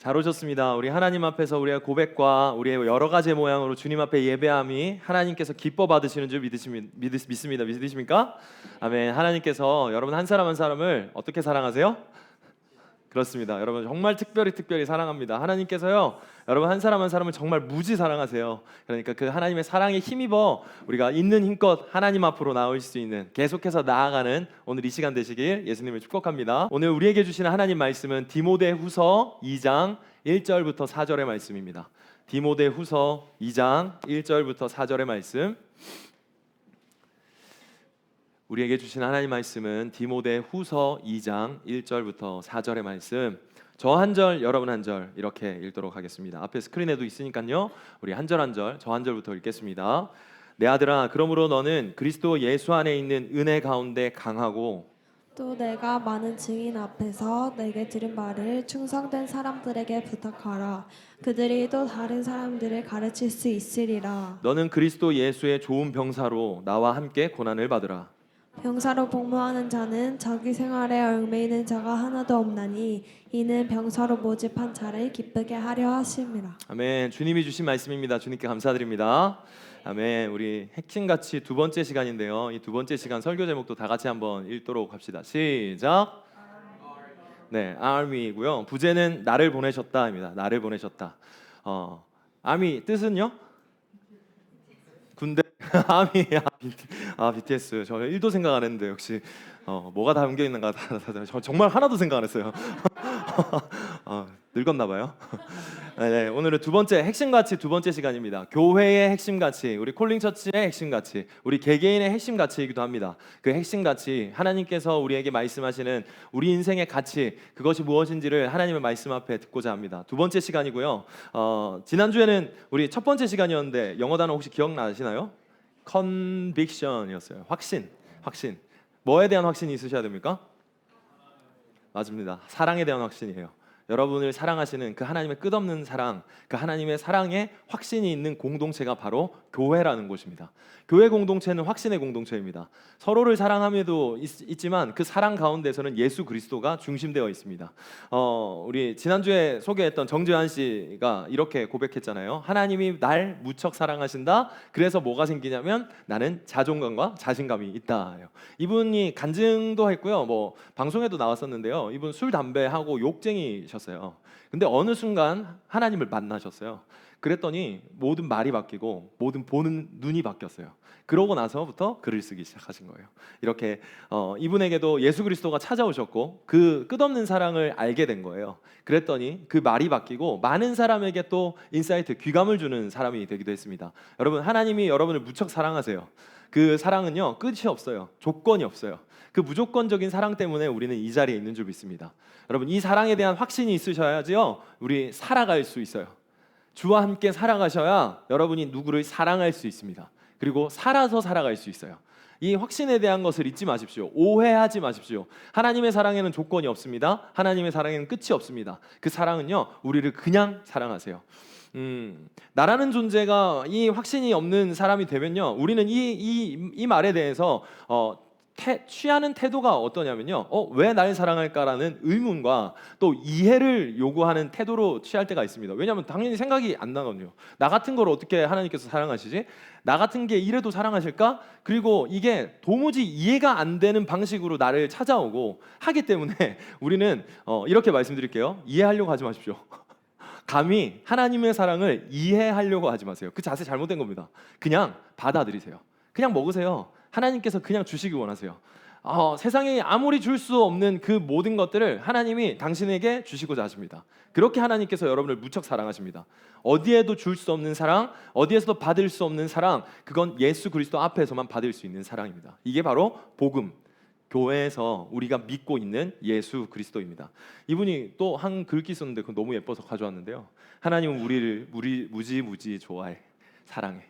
잘 오셨습니다. 우리 하나님 앞에서 우리의 고백과 우리의 여러 가지 모양으로 주님 앞에 예배함이 하나님께서 기뻐 받으시는 줄 믿습니다. 믿으십니까? 아멘. 하나님께서 여러분 한 사람 한 사람을 어떻게 사랑하세요? 그렇습니다. 여러분 정말 특별히 사랑합니다. 하나님께서요, 여러분 한 사람 한 사람을 정말 무지 사랑하세요. 그러니까 그 하나님의 사랑에 힘입어 우리가 있는 힘껏 하나님 앞으로 나올 수 있는, 계속해서 나아가는 오늘 이 시간 되시길 예수님을 축복합니다. 오늘 우리에게 주시는 하나님 말씀은 디모데후서 2장 1절부터 4절의 말씀입니다. 디모데후서 2장 1절부터 4절의 말씀. 우리에게 주신 하나님 말씀은 디모데후서 2장 1절부터 4절의 말씀. 저 한 절, 여러분 한 절 이렇게 읽도록 하겠습니다. 앞에 스크린에도 있으니까요. 우리 한 절 한 절, 저 한 절부터 읽겠습니다. 내 아들아, 그러므로 너는 그리스도 예수 안에 있는 은혜 가운데 강하고 또 내가 많은 증인 앞에서 내게 들은 말을 충성된 사람들에게 부탁하라. 그들이 또 다른 사람들을 가르칠 수 있으리라. 너는 그리스도 예수의 좋은 병사로 나와 함께 고난을 받으라. 병사로 복무하는 자는 자기 생활에 얽매이는 자가 하나도 없나니 이는 병사로 모집한 자를 기쁘게 하려 하심이라. 아멘. 주님이 주신 말씀입니다. 주님께 감사드립니다. 아멘. 우리 핵심같이 두 번째 시간인데요. 이 두 번째 시간 설교 제목도 다 같이 한번 읽도록 합시다. 시작. 네, army고요. 부제는 나를 보내셨다입니다. 나를 보내셨다. army 뜻은요? 군대. army. BTS. 저 1도 생각 안 했는데 역시 뭐가 담겨 있는가 저 정말 하나도 생각 안 했어요. 늙었나 봐요. 네, 오늘은 두 번째 핵심가치 두 번째 시간입니다. 교회의 핵심가치, 우리 콜링처치의 핵심가치, 우리 개개인의 핵심가치이기도 합니다. 그 핵심가치, 하나님께서 우리에게 말씀하시는 우리 인생의 가치, 그것이 무엇인지를 하나님의 말씀 앞에 듣고자 합니다. 두 번째 시간이고요. 지난주에는 우리 첫 번째 시간이었는데 영어 단어 혹시 기억나시나요? conviction이었어요. 확신. 뭐에 대한 확신이 있으셔야 됩니까? 맞습니다. 사랑에 대한 확신이에요. 여러분을 사랑하시는 그 하나님의 끝없는 사랑, 그 하나님의 사랑에 확신이 있는 공동체가 바로 교회라는 곳입니다. 교회 공동체는 확신의 공동체입니다. 서로를 사랑함에도 있지만 그 사랑 가운데서는 예수 그리스도가 중심되어 있습니다. 우리 지난주에 소개했던 정재환 씨가 이렇게 고백했잖아요. 하나님이 날 무척 사랑하신다. 그래서 뭐가 생기냐면 나는 자존감과 자신감이 있다. 이분이 간증도 했고요. 뭐 방송에도 나왔었는데요. 이분 술 담배하고 욕쟁이셨어요. 근데 어느 순간 하나님을 만나셨어요. 그랬더니 모든 말이 바뀌고 모든 보는 눈이 바뀌었어요. 그러고 나서부터 글을 쓰기 시작하신 거예요. 이렇게 이분에게도 예수 그리스도가 찾아오셨고 그 끝없는 사랑을 알게 된 거예요. 그랬더니 그 말이 바뀌고 많은 사람에게 또 인사이트, 귀감을 주는 사람이 되기도 했습니다. 여러분, 하나님이 여러분을 무척 사랑하세요. 그 사랑은요, 끝이 없어요. 조건이 없어요. 그 무조건적인 사랑 때문에 우리는 이 자리에 있는 줄 믿습니다. 여러분, 이 사랑에 대한 확신이 있으셔야지요, 우리 살아갈 수 있어요. 주와 함께 살아가셔야 여러분이 누구를 사랑할 수 있습니다. 그리고 살아서 살아갈 수 있어요. 이 확신에 대한 것을 잊지 마십시오. 오해하지 마십시오. 하나님의 사랑에는 조건이 없습니다. 하나님의 사랑에는 끝이 없습니다. 그 사랑은요, 우리를 그냥 사랑하세요. 나라는 존재가 이 확신이 없는 사람이 되면요, 우리는 이 말에 대해서 취하는 태도가 어떠냐면요, 왜 날 사랑할까라는 의문과 또 이해를 요구하는 태도로 취할 때가 있습니다. 왜냐하면 당연히 생각이 안 나거든요. 나 같은 걸 어떻게 하나님께서 사랑하시지? 나 같은 게 이래도 사랑하실까? 그리고 이게 도무지 이해가 안 되는 방식으로 나를 찾아오고 하기 때문에 우리는 이렇게 말씀드릴게요. 이해하려고 하지 마십시오. 감히 하나님의 사랑을 이해하려고 하지 마세요. 그 자세 잘못된 겁니다. 그냥 받아들이세요. 그냥 먹으세요. 하나님께서 그냥 주시기 원하세요. 세상에 아무리 줄 수 없는 그 모든 것들을 하나님이 당신에게 주시고자 하십니다. 그렇게 하나님께서 여러분을 무척 사랑하십니다. 어디에도 줄 수 없는 사랑, 어디에서도 받을 수 없는 사랑, 그건 예수 그리스도 앞에서만 받을 수 있는 사랑입니다. 이게 바로 복음, 교회에서 우리가 믿고 있는 예수 그리스도입니다. 이분이 또 한 글귀 썼는데 그건 너무 예뻐서 가져왔는데요. 하나님은 우리를 무지무지 좋아해, 사랑해.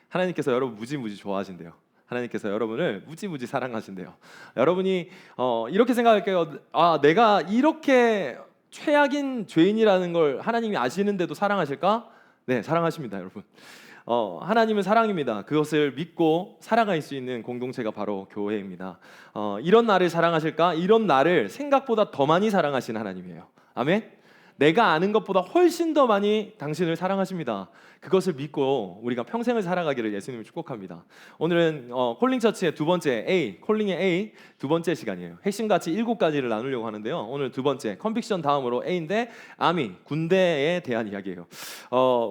하나님께서 여러분 무지무지 좋아하신대요. 하나님께서 여러분을 무지무지 사랑하신대요. 여러분이 이렇게 생각할게요. 내가 이렇게 최악인 죄인이라는 걸 하나님이 아시는데도 사랑하실까? 네, 사랑하십니다, 여러분. 하나님은 사랑입니다. 그것을 믿고 살아갈 수 있는 공동체가 바로 교회입니다. 이런 나를 사랑하실까? 이런 나를 생각보다 더 많이 사랑하시는 하나님이에요. 아멘. 내가 아는 것보다 훨씬 더 많이 당신을 사랑하십니다. 그것을 믿고 우리가 평생을 살아가기를 예수님을 축복합니다. 오늘은 콜링처치의 두 번째 A, 콜링의 A 두 번째 시간이에요. 핵심 가치 7가지를 나누려고 하는데요. 오늘 두 번째 컨빅션 다음으로 A인데 아미, 군대에 대한 이야기예요.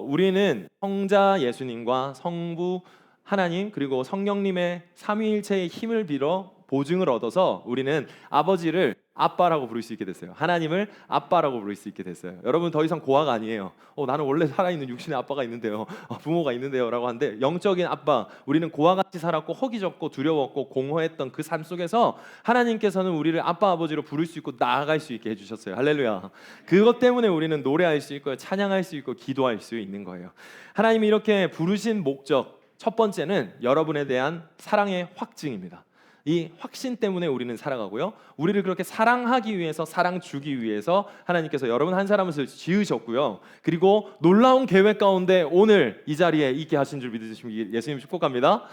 우리는 성자 예수님과 성부 하나님 그리고 성령님의 삼위일체의 힘을 빌어 보증을 얻어서 우리는 아버지를 아빠라고 부를 수 있게 됐어요. 하나님을 아빠라고 부를 수 있게 됐어요. 여러분 더 이상 고아가 아니에요. 나는 원래 살아있는 육신의 아빠가 있는데요. 부모가 있는데요 라고 하는데 영적인 아빠, 우리는 고아같이 살았고 허기졌고 두려웠고 공허했던 그 삶 속에서 하나님께서는 우리를 아빠 아버지로 부를 수 있고 나아갈 수 있게 해주셨어요. 할렐루야. 그것 때문에 우리는 노래할 수 있고 찬양할 수 있고 기도할 수 있는 거예요. 하나님이 이렇게 부르신 목적 첫 번째는 여러분에 대한 사랑의 확증입니다. 이 확신 때문에 우리는 살아가고요. 우리를 그렇게 사랑하기 위해서, 사랑 주기 위해서 하나님께서 여러분 한 사람을 지으셨고요. 그리고 놀라운 계획 가운데 오늘 이 자리에 있게 하신 줄 믿으시면 예수님 축복합니다.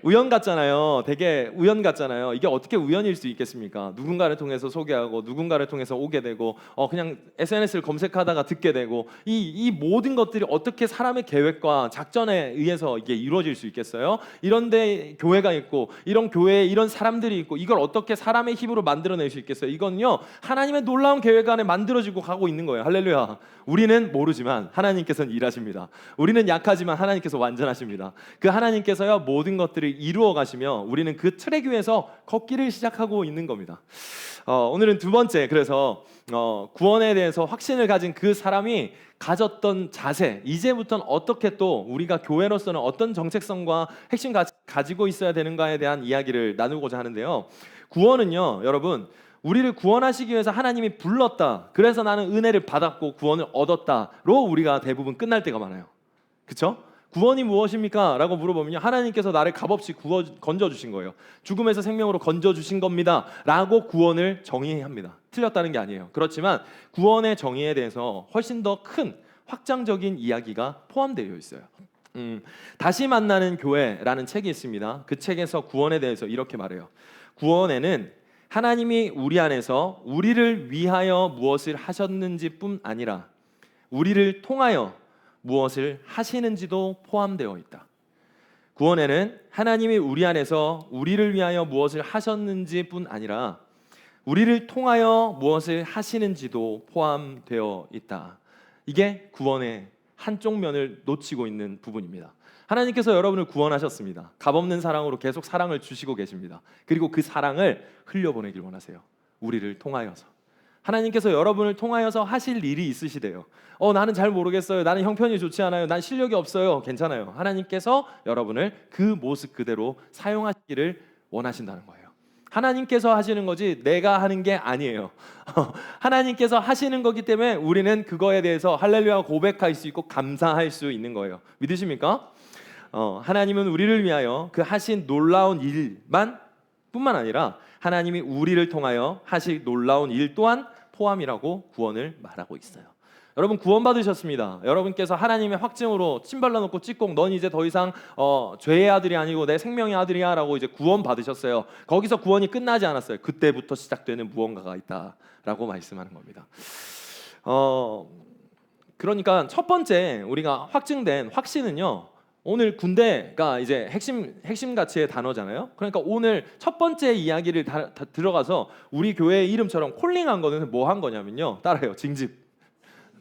우연 같잖아요. 되게 우연 같잖아요. 이게 어떻게 우연일 수 있겠습니까? 누군가를 통해서 소개하고 누군가를 통해서 오게 되고 그냥 SNS를 검색하다가 듣게 되고 이 모든 것들이 어떻게 사람의 계획과 작전에 의해서 이게 이루어질 수 있겠어요? 이런데 교회가 있고 이런 교회에 이런 사람들이 있고 이걸 어떻게 사람의 힘으로 만들어낼 수 있겠어요? 이건요 하나님의 놀라운 계획 안에 만들어지고 가고 있는 거예요. 할렐루야. 우리는 모르지만 하나님께서는 일하십니다. 우리는 약하지만 하나님께서 완전하십니다. 그 하나님께서요 모든 것들을 이루어 가시며 우리는 그 트랙 위에서 걷기를 시작하고 있는 겁니다. 오늘은 두 번째, 그래서 구원에 대해서 확신을 가진 그 사람이 가졌던 자세, 이제부터는 어떻게 또 우리가 교회로서는 어떤 정체성과 핵심 가지고 있어야 되는가에 대한 이야기를 나누고자 하는데요. 구원은요 여러분, 우리를 구원하시기 위해서 하나님이 불렀다, 그래서 나는 은혜를 받았고 구원을 얻었다로 우리가 대부분 끝날 때가 많아요. 그렇죠? 구원이 무엇입니까? 라고 물어보면 하나님께서 나를 값없이 건져주신 거예요. 죽음에서 생명으로 건져주신 겁니다 라고 구원을 정의합니다. 틀렸다는 게 아니에요. 그렇지만 구원의 정의에 대해서 훨씬 더 큰 확장적인 이야기가 포함되어 있어요. 다시 만나는 교회라는 책이 있습니다. 그 책에서 구원에 대해서 이렇게 말해요. 구원에는 하나님이 우리 안에서 우리를 위하여 무엇을 하셨는지뿐 아니라 우리를 통하여 무엇을 하시는지도 포함되어 있다. 구원에는 하나님이 우리 안에서 우리를 위하여 무엇을 하셨는지뿐 아니라 우리를 통하여 무엇을 하시는지도 포함되어 있다. 이게 구원의 한쪽 면을 놓치고 있는 부분입니다. 하나님께서 여러분을 구원하셨습니다. 값없는 사랑으로 계속 사랑을 주시고 계십니다. 그리고 그 사랑을 흘려보내길 원하세요. 우리를 통하여서. 하나님께서 여러분을 통하여서 하실 일이 있으시대요. 나는 잘 모르겠어요. 나는 형편이 좋지 않아요. 난 실력이 없어요. 괜찮아요. 하나님께서 여러분을 그 모습 그대로 사용하시기를 원하신다는 거예요. 하나님께서 하시는 거지 내가 하는 게 아니에요. 하나님께서 하시는 거기 때문에 우리는 그거에 대해서 할렐루야 고백할 수 있고 감사할 수 있는 거예요. 믿으십니까? 하나님은 우리를 위하여 그 하신 놀라운 일만 뿐만 아니라 하나님이 우리를 통하여 하실 놀라운 일 또한 포함이라고 구원을 말하고 있어요. 여러분 구원 받으셨습니다. 여러분께서 하나님의 확증으로 침 발라놓고 찌꼭 넌 이제 더 이상 죄의 아들이 아니고 내 생명의 아들이야 라고 이제 구원 받으셨어요. 거기서 구원이 끝나지 않았어요. 그때부터 시작되는 무언가가 있다라고 말씀하는 겁니다. 그러니까 첫 번째 우리가 확증된 확신은요, 오늘 군대가 이제 핵심 가치의 단어잖아요. 그러니까 오늘 첫 번째 이야기를 다 들어가서 우리 교회의 이름처럼 콜링한 거는 뭐 한 거냐면요, 따라해요. 징집.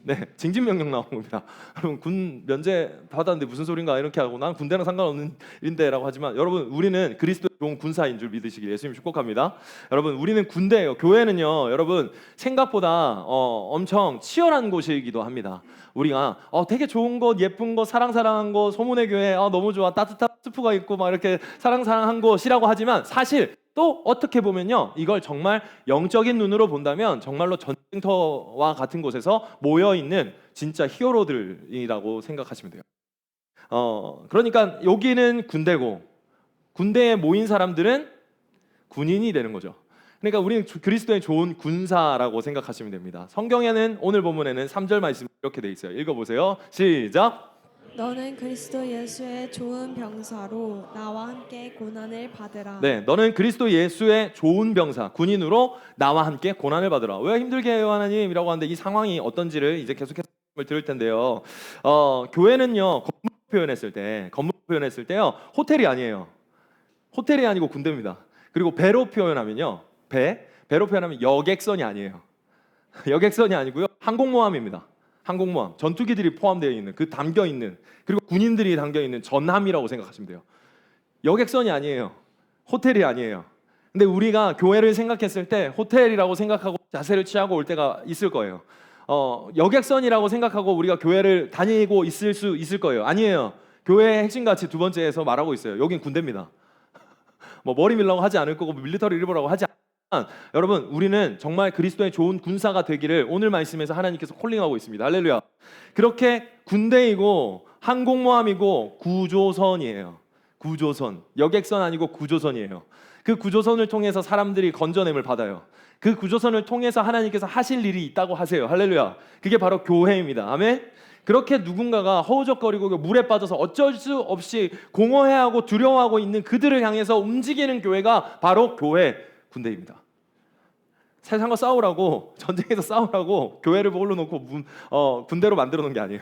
네, 징집 명령 나온 겁니다. 여러분 군 면제 받았는데 무슨 소린가 이렇게 하고 난 군대랑 상관없는 일인데라고 하지만 여러분 우리는 그리스도의 좋은 군사인 줄 믿으시길 예수님 축복합니다. 여러분 우리는 군대예요. 교회는요 여러분 생각보다 엄청 치열한 곳이기도 합니다. 우리가 되게 좋은 곳, 예쁜 곳, 사랑한 곳, 소문의 교회 너무 좋아, 따뜻한 스프가 있고 막 이렇게 사랑한 곳이라고 하지만 사실 또 어떻게 보면요 이걸 정말 영적인 눈으로 본다면 정말로 전쟁터와 같은 곳에서 모여있는 진짜 히어로들이라고 생각하시면 돼요. 그러니까 여기는 군대고 군대에 모인 사람들은 군인이 되는 거죠. 그러니까 우리는 그리스도의 좋은 군사라고 생각하시면 됩니다. 성경에는 오늘 본문에는 3절 말씀 이렇게 돼 있어요. 읽어보세요. 시작. 너는 그리스도 예수의 좋은 병사로 나와 함께 고난을 받으라. 네, 너는 그리스도 예수의 좋은 병사, 군인으로 나와 함께 고난을 받으라. 왜 힘들게 해요, 하나님이라고 하는데 이 상황이 어떤지를 이제 계속해서 들을 텐데요. 교회는요, 건물 표현했을 때요, 호텔이 아니에요. 호텔이 아니고 군대입니다. 그리고 배로 표현하면요, 배로 표현하면 여객선이 아니에요. 여객선이 아니고요, 항공모함입니다. 항공모함, 전투기들이 포함되어 있는 그 담겨 있는 그리고 군인들이 담겨 있는 전함이라고 생각하시면 돼요. 여객선이 아니에요. 호텔이 아니에요. 근데 우리가 교회를 생각했을 때 호텔이라고 생각하고 자세를 취하고 올 때가 있을 거예요. 여객선이라고 생각하고 우리가 교회를 다니고 있을 수 있을 거예요. 아니에요. 교회의 핵심 가치 두 번째에서 말하고 있어요. 여긴 군대입니다. 뭐 머리 밀라고 하지 않을 거고 밀리터리 일보라고 하지 않지만 여러분 우리는 정말 그리스도의 좋은 군사가 되기를 오늘 말씀에서 하나님께서 콜링하고 있습니다. 할렐루야. 그렇게 군대이고 항공모함이고 구조선이에요. 구조선. 여객선 아니고 구조선이에요. 그 구조선을 통해서 사람들이 건져냄을 받아요. 그 구조선을 통해서 하나님께서 하실 일이 있다고 하세요. 할렐루야. 그게 바로 교회입니다. 아멘. 그렇게 누군가가 허우적거리고 물에 빠져서 어쩔 수 없이 공허해하고 두려워하고 있는 그들을 향해서 움직이는 교회가 바로 교회 군대입니다. 세상과 싸우라고 전쟁에서 싸우라고 교회를 몰라놓고 군대로 만들어 놓은 게 아니에요.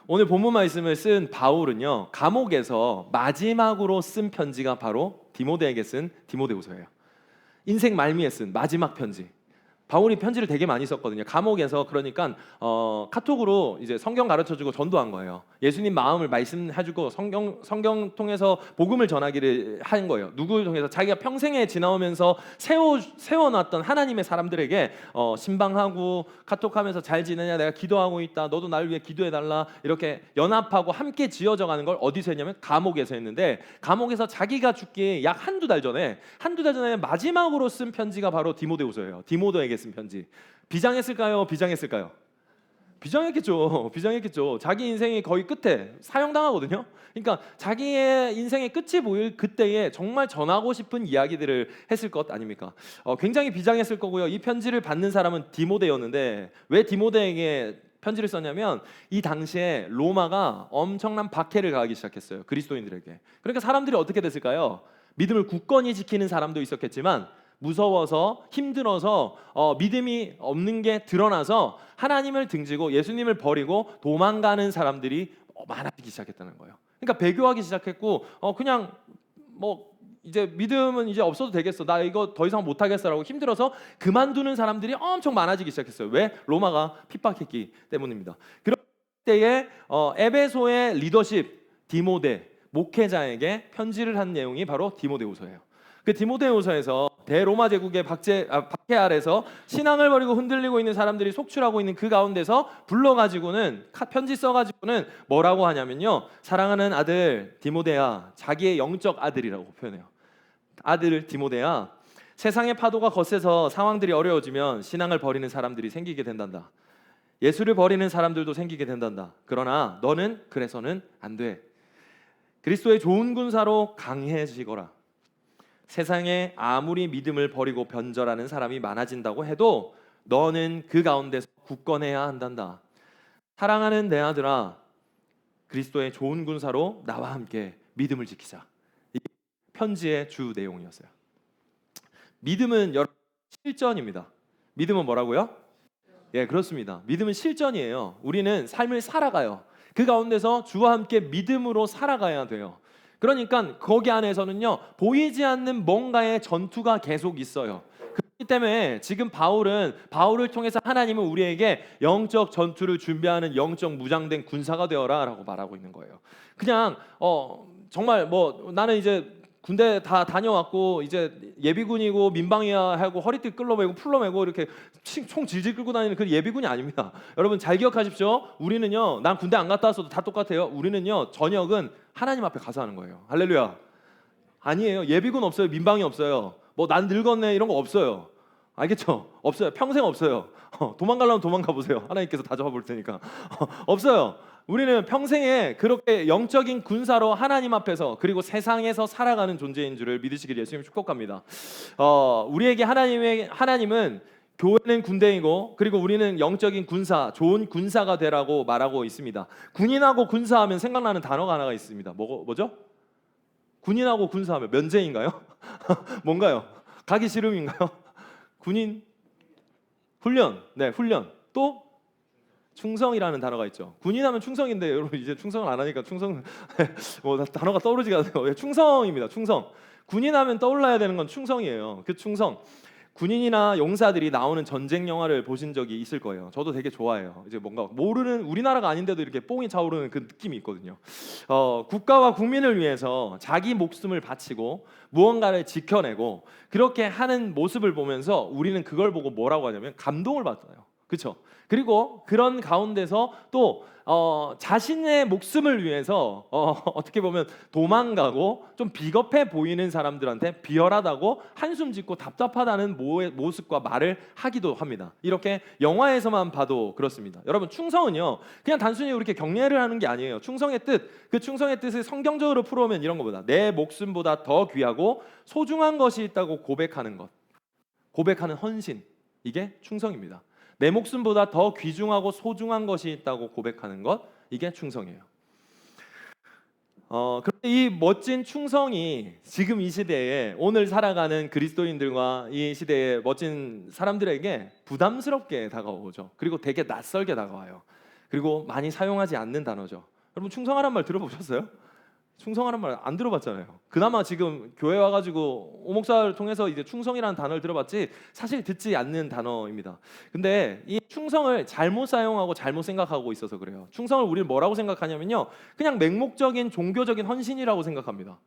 오늘 본문 말씀을 쓴 바울은요, 감옥에서 마지막으로 쓴 편지가 바로 디모데에게 쓴 디모데후서예요. 인생 말미에 쓴 마지막 편지. 바울이 편지를 되게 많이 썼거든요. 감옥에서. 그러니까 카톡으로 이제 성경 가르쳐주고 전도한 거예요. 예수님 마음을 말씀해주고 성경 통해서 복음을 전하기를 한 거예요. 누구를 통해서? 자기가 평생에 지나오면서 세워놨던 하나님의 사람들에게 신방하고 카톡하면서 잘 지내냐, 내가 기도하고 있다, 너도 나를 위해 기도해달라, 이렇게 연합하고 함께 지어져가는 걸 어디서 했냐면 감옥에서 했는데, 감옥에서 자기가 죽기 약 한두 달 전에 마지막으로 쓴 편지가 바로 디모데후서예요. 디모데에게 쓴 편지. 비장했을까요? 비장했을까요? 비장했겠죠. 자기 인생이 거의 끝에 사형당하거든요. 그러니까 자기의 인생의 끝이 보일 그때에 정말 전하고 싶은 이야기들을 했을 것 아닙니까? 굉장히 비장했을 거고요. 이 편지를 받는 사람은 디모데였는데, 왜 디모데에게 편지를 썼냐면 이 당시에 로마가 엄청난 박해를 가하기 시작했어요. 그리스도인들에게. 그러니까 사람들이 어떻게 됐을까요? 믿음을 굳건히 지키는 사람도 있었겠지만 무서워서 힘들어서 믿음이 없는 게 드러나서 하나님을 등지고 예수님을 버리고 도망가는 사람들이 많아지기 시작했다는 거예요. 그러니까 배교하기 시작했고 그냥 뭐 이제 믿음은 이제 없어도 되겠어, 나 이거 더 이상 못하겠어라고 힘들어서 그만두는 사람들이 엄청 많아지기 시작했어요. 왜? 로마가 핍박했기 때문입니다. 그럴 때에 에베소의 리더십 디모데 목회자에게 편지를 한 내용이 바로 디모데후서예요. 그 디모데후서에서 대로마 제국의 박해 아래서 신앙을 버리고 흔들리고 있는 사람들이 속출하고 있는 그 가운데서 불러가지고는 편지 써가지고는 뭐라고 하냐면요, 사랑하는 아들 디모데야, 자기의 영적 아들이라고 표현해요. 아들 디모데야, 세상의 파도가 거세서 상황들이 어려워지면 신앙을 버리는 사람들이 생기게 된단다. 예수를 버리는 사람들도 생기게 된단다. 그러나 너는 그래서는 안 돼. 그리스도의 좋은 군사로 강해지거라. 세상에 아무리 믿음을 버리고 변절하는 사람이 많아진다고 해도 너는 그 가운데서 굳건해야 한단다. 사랑하는 내 아들아, 그리스도의 좋은 군사로 나와 함께 믿음을 지키자. 이게 편지의 주 내용이었어요. 믿음은 여러분 실전입니다. 믿음은 뭐라고요? 예, 그렇습니다. 믿음은 실전이에요. 우리는 삶을 살아가요. 그 가운데서 주와 함께 믿음으로 살아가야 돼요. 그러니까 거기 안에서는요, 보이지 않는 뭔가의 전투가 계속 있어요. 그렇기 때문에 지금 바울을 통해서 하나님은 우리에게 영적 전투를 준비하는 영적 무장된 군사가 되어라 라고 말하고 있는 거예요. 그냥 정말 뭐 나는 이제 군대 다 다녀왔고 이제 예비군이고 민방위야 하고 허리띠 끌어매고 풀러매고 이렇게 총 질질 끌고 다니는 그 예비군이 아닙니다. 여러분 잘 기억하십시오. 우리는요, 난 군대 안 갔다 왔어도 다 똑같아요. 우리는요, 전역은 하나님 앞에 가서 하는 거예요. 할렐루야. 아니에요. 예비군 없어요. 민방위 없어요. 뭐 난 늙었네 이런 거 없어요. 알겠죠? 없어요. 평생 없어요. 도망가려면 도망가 보세요. 하나님께서 다 잡아볼 테니까. 없어요. 우리는 평생에 그렇게 영적인 군사로 하나님 앞에서 그리고 세상에서 살아가는 존재인 줄을 믿으시길 예수님 축복합니다. 우리에게 하나님은 교회는 군대이고 그리고 우리는 영적인 군사, 좋은 군사가 되라고 말하고 있습니다. 군인하고 군사하면 생각나는 단어가 하나가 있습니다. 뭐죠? 군인하고 군사하면 면제인가요? 뭔가요? 가기 싫음인가요? 군인 훈련, 네, 훈련. 또 충성이라는 단어가 있죠. 군인하면 충성인데 여러분 이제 충성을 안 하니까 충성 뭐 단어가 떠오르지가 않아요. 충성입니다. 충성. 군인하면 떠올라야 되는 건 충성이에요. 그 충성. 군인이나 용사들이 나오는 전쟁 영화를 보신 적이 있을 거예요. 저도 되게 좋아해요. 이제 뭔가 모르는 우리나라가 아닌데도 이렇게 뽕이 차오르는 그 느낌이 있거든요. 국가와 국민을 위해서 자기 목숨을 바치고 무언가를 지켜내고 그렇게 하는 모습을 보면서 우리는 그걸 보고 뭐라고 하냐면 감동을 받아요. 그렇죠? 그리고 그런 가운데서 또 자신의 목숨을 위해서 어떻게 보면 도망가고 좀 비겁해 보이는 사람들한테 비열하다고 한숨 짓고 답답하다는 모습과 말을 하기도 합니다. 이렇게 영화에서만 봐도 그렇습니다. 여러분 충성은요 그냥 단순히 이렇게 경례를 하는 게 아니에요. 충성의 뜻, 그 충성의 뜻을 성경적으로 풀어오면 이런 것보다 내 목숨보다 더 귀하고 소중한 것이 있다고 고백하는 것, 고백하는 헌신, 이게 충성입니다. 내 목숨보다 더 귀중하고 소중한 것이 있다고 고백하는 것, 이게 충성이에요. 그런데 이 멋진 충성이 지금 이 시대에 오늘 살아가는 그리스도인들과 이 시대의 멋진 사람들에게 부담스럽게 다가오죠. 그리고 되게 낯설게 다가와요. 그리고 많이 사용하지 않는 단어죠. 여러분 충성하란 말 들어보셨어요? 충성하란 말 안 들어봤잖아요. 그나마 지금 교회 와가지고 오목사를 통해서 이제 충성이라는 단어를 들어봤지 사실 듣지 않는 단어입니다. 근데 이 충성을 잘못 사용하고 잘못 생각하고 있어서 그래요. 충성을 우리는 뭐라고 생각하냐면요, 그냥 맹목적인 종교적인 헌신이라고 생각합니다.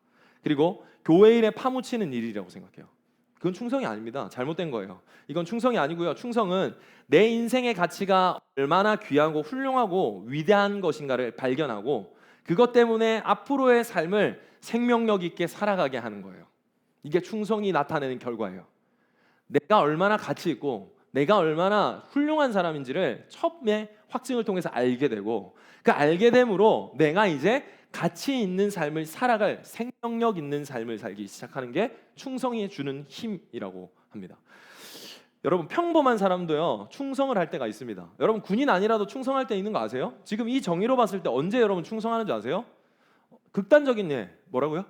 그리고 교회 일에 파묻히는 일이라고 생각해요. 그건 충성이 아닙니다. 잘못된 거예요. 이건 충성이 아니고요. 충성은 내 인생의 가치가 얼마나 귀하고 훌륭하고 위대한 것인가를 발견하고 그것 때문에 앞으로의 삶을 생명력 있게 살아가게 하는 거예요. 이게 충성이 나타내는 결과예요. 내가 얼마나 가치 있고 내가 얼마나 훌륭한 사람인지를 처음에 확증을 통해서 알게 되고 그 알게 됨으로 내가 이제 가치 있는 삶을 살아갈 생명력 있는 삶을 살기 시작하는 게 충성이 주는 힘이라고 합니다. 여러분 평범한 사람도요 충성을 할 때가 있습니다. 여러분 군인 아니라도 충성할 때 있는 거 아세요? 지금 이 정의로 봤을 때 언제 여러분 충성하는지 아세요? 극단적인 예 뭐라고요?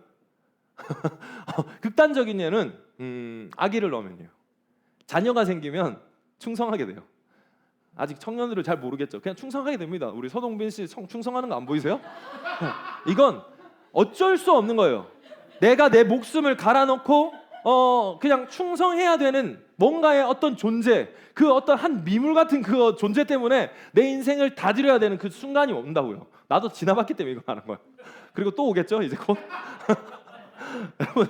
극단적인 예는 아기를 낳으면요, 자녀가 생기면 충성하게 돼요. 아직 청년들을 잘 모르겠죠. 그냥 충성하게 됩니다. 우리 서동빈 씨 충성하는 거 안 보이세요? 이건 어쩔 수 없는 거예요. 내가 내 목숨을 갈아넣고 그냥 충성해야 되는 뭔가의 어떤 존재, 그 어떤 한 미물 같은 그 존재 때문에 내 인생을 다 드려야 되는 그 순간이 온다고요. 나도 지나봤기 때문에 이거 하는 거예요. 그리고 또 오겠죠, 이제 곧. 여러분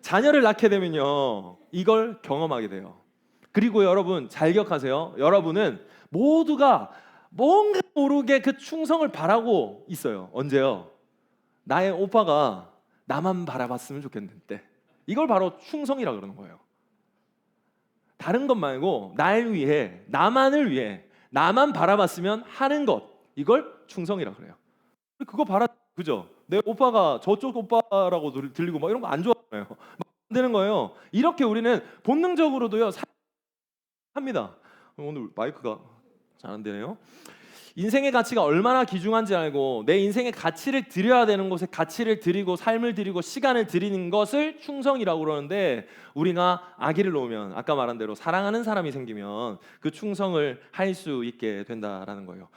자녀를 낳게 되면요 이걸 경험하게 돼요. 그리고 여러분 잘 기억하세요. 여러분은 모두가 뭔가 모르게 그 충성을 바라고 있어요. 언제요? 나의 오빠가 나만 바라봤으면 좋겠는데. 이걸 바로 충성이라 그러는 거예요. 다른 것 말고 날 위해, 나만을 위해, 나만 바라봤으면 하는 것, 이걸 충성이라 그래요. 그거 바라, 그죠? 내 오빠가 저쪽 오빠라고 들리고 막 이런 거 안 좋아하잖아요. 막 안 되는 거예요. 이렇게 우리는 본능적으로도요 합니다. 오늘 마이크가 잘 안 되네요. 인생의 가치가 얼마나 귀중한지 알고 내 인생의 가치를 드려야 되는 곳에 가치를 드리고 삶을 드리고 시간을 드리는 것을 충성이라고 그러는데, 우리가 아기를 놓으면 아까 말한 대로 사랑하는 사람이 생기면 그 충성을 할 수 있게 된다라는 거예요.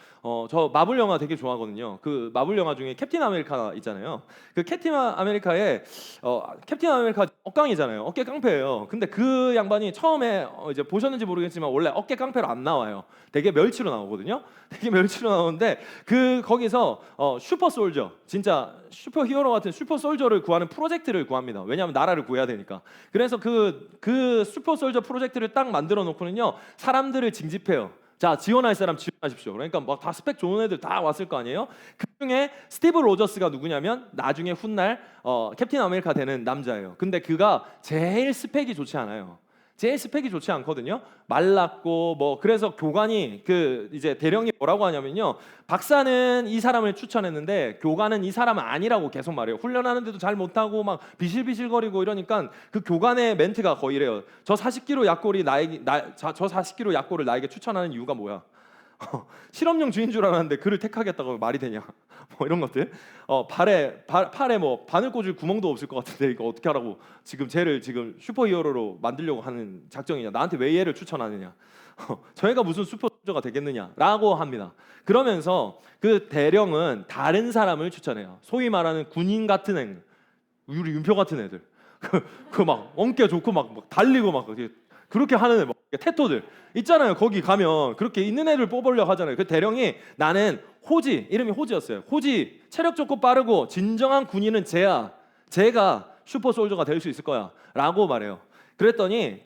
저 마블 영화 되게 좋아하거든요. 그 마블 영화 중에 캡틴 아메리카 있잖아요. 그 캡틴 아메리카에 캡틴 아메리카 억강이잖아요. 어깨 깡패예요. 근데 그 양반이 처음에 이제 보셨는지 모르겠지만 원래 어깨 깡패로 안 나와요. 되게 멸치로 나오거든요. 되게 멸치로 나오는데 그 거기서 슈퍼 솔저, 진짜 슈퍼 히어로 같은 슈퍼 솔저를 구하는 프로젝트를 구합니다. 왜냐하면 나라를 구해야 되니까. 그래서 그 슈퍼 솔저 프로젝트를 딱 만들어 놓고는요 사람들을 징집해요. 자, 지원할 사람 지원하십시오. 그러니까 막 다 스펙 좋은 애들 다 왔을 거 아니에요. 그 중에 스티브 로저스가 누구냐면 나중에 훗날 캡틴 아메리카 되는 남자예요. 근데 그가 제일 스펙이 좋지 않아요. 제일 스펙이 좋지 않거든요. 말랐고 뭐 그래서 교관이 그 이제 대령이 뭐라고 하냐면요. 박사는 이 사람을 추천했는데 교관은 이 사람은 아니라고 계속 말해요. 훈련하는데도 잘 못하고 막 비실비실거리고 이러니까 그 교관의 멘트가 거의 이래요. 저 40kg 약골이 저 40kg 약골을 나에게 추천하는 이유가 뭐야? 실험용 주인 줄 알았는데 그를 택하겠다고 말이 되냐? 뭐 이런 것들. 팔에 뭐 바늘 꽂을 구멍도 없을 것 같은데 이거 어떻게 하라고 지금 쟤를 지금 슈퍼히어로로 만들려고 하는 작정이냐? 나한테 왜 얘를 추천하느냐? 저 애가 무슨 슈퍼soldier 되겠느냐라고 합니다. 그러면서 그 대령은 다른 사람을 추천해요. 소위 말하는 군인 같은 애, 우리 윤표 같은 애들. 그 막 어깨 좋고 막 달리고 막 그렇게 하는 애, 막 태토들 있잖아요. 거기 가면 그렇게 있는 애들 뽑으려 하잖아요. 그 대령이 나는 호지, 이름이 호지였어요. 호지, 체력 좋고 빠르고 진정한 군인은 쟤야. 쟤가 슈퍼솔저가 될 수 있을 거야 라고 말해요. 그랬더니